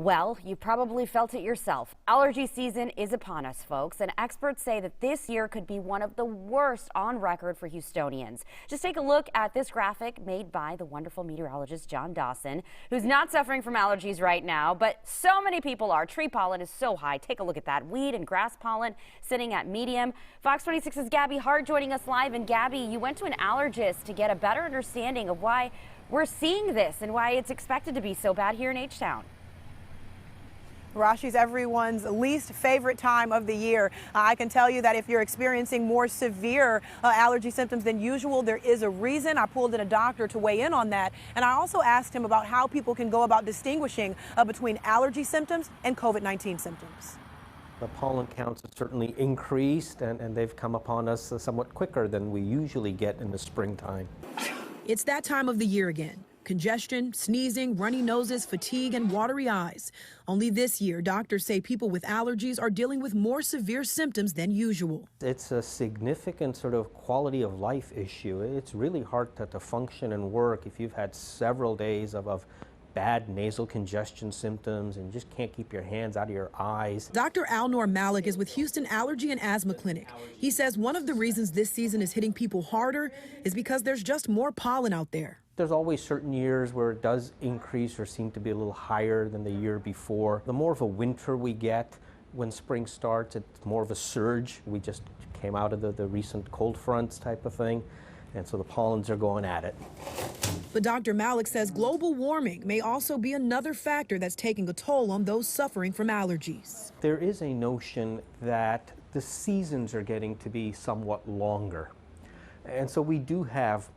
Well, you probably felt it yourself. Allergy season is upon us, folks, and experts say that this year could be one of the worst on record for Houstonians. Just take a look at this graphic made by the wonderful meteorologist John Dawson, who's not suffering from allergies right now, but so many people are. Tree pollen is so high. Take a look at that. Weed and grass pollen sitting at medium. Fox 26's Gabby Hart joining us live. And Gabby, you went to an allergist to get a better understanding of why we're seeing this and why it's expected to be so bad here in H-Town. Rashi's everyone's least favorite time of the year. I can tell you that if you're experiencing more severe allergy symptoms than usual, there is a reason. I pulled in a doctor to weigh in on that. And I also asked him about how people can go about distinguishing between allergy symptoms and COVID-19 symptoms. The pollen counts have certainly increased, and they've come upon us somewhat quicker than we usually get in the springtime. It's that time of the year again. Congestion, sneezing, runny noses, fatigue, and watery eyes. Only this year, doctors say people with allergies are dealing with more severe symptoms than usual. It's a significant sort of quality of life issue. It's really hard to function and work if you've had several days of bad nasal congestion symptoms and just can't keep your hands out of your eyes. Dr. Alnor Malik is with Houston Allergy and Asthma Clinic. He says one of the reasons this season is hitting people harder is because there's just more pollen out there. There's always certain years where it does increase or seem to be a little higher than the year before. The more of a winter we get, when spring starts, it's more of a surge. We just came out of the recent cold fronts type of thing, and so the pollens are going at it. But Dr. Malik says global warming may also be another factor that's taking a toll on those suffering from allergies. There is a notion that the seasons are getting to be somewhat longer. And so we do have,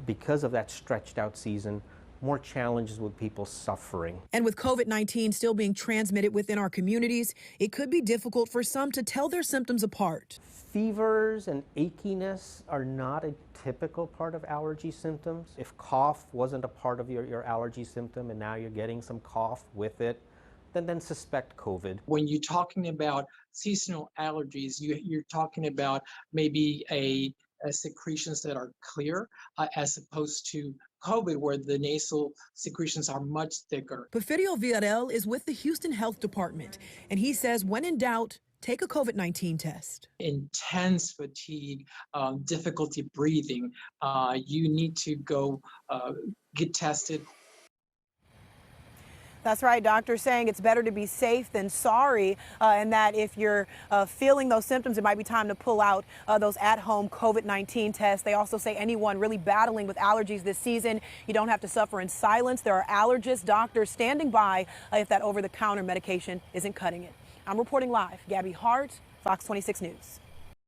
because of that stretched out season, more challenges with people suffering. And with COVID-19 still being transmitted within our communities, it could be difficult for some to tell their symptoms apart. Fevers and achiness are not a typical part of allergy symptoms. If cough wasn't a part of your allergy symptom and now you're getting some cough with it, then suspect COVID. When you're talking about seasonal allergies, you're talking about maybe secretions that are clear as opposed to COVID, where the nasal secretions are much thicker. Porfirio Villarreal is with the Houston Health Department, and he says when in doubt, take a COVID-19 test. Intense fatigue, difficulty breathing, you need to go get tested. That's right. Doctors saying it's better to be safe than sorry, and that if you're feeling those symptoms, it might be time to pull out those at-home COVID-19 tests. They also say anyone really battling with allergies this season, you don't have to suffer in silence. There are allergist doctors standing by if that over-the-counter medication isn't cutting it. I'm reporting live. Gabby Hart, Fox 26 News.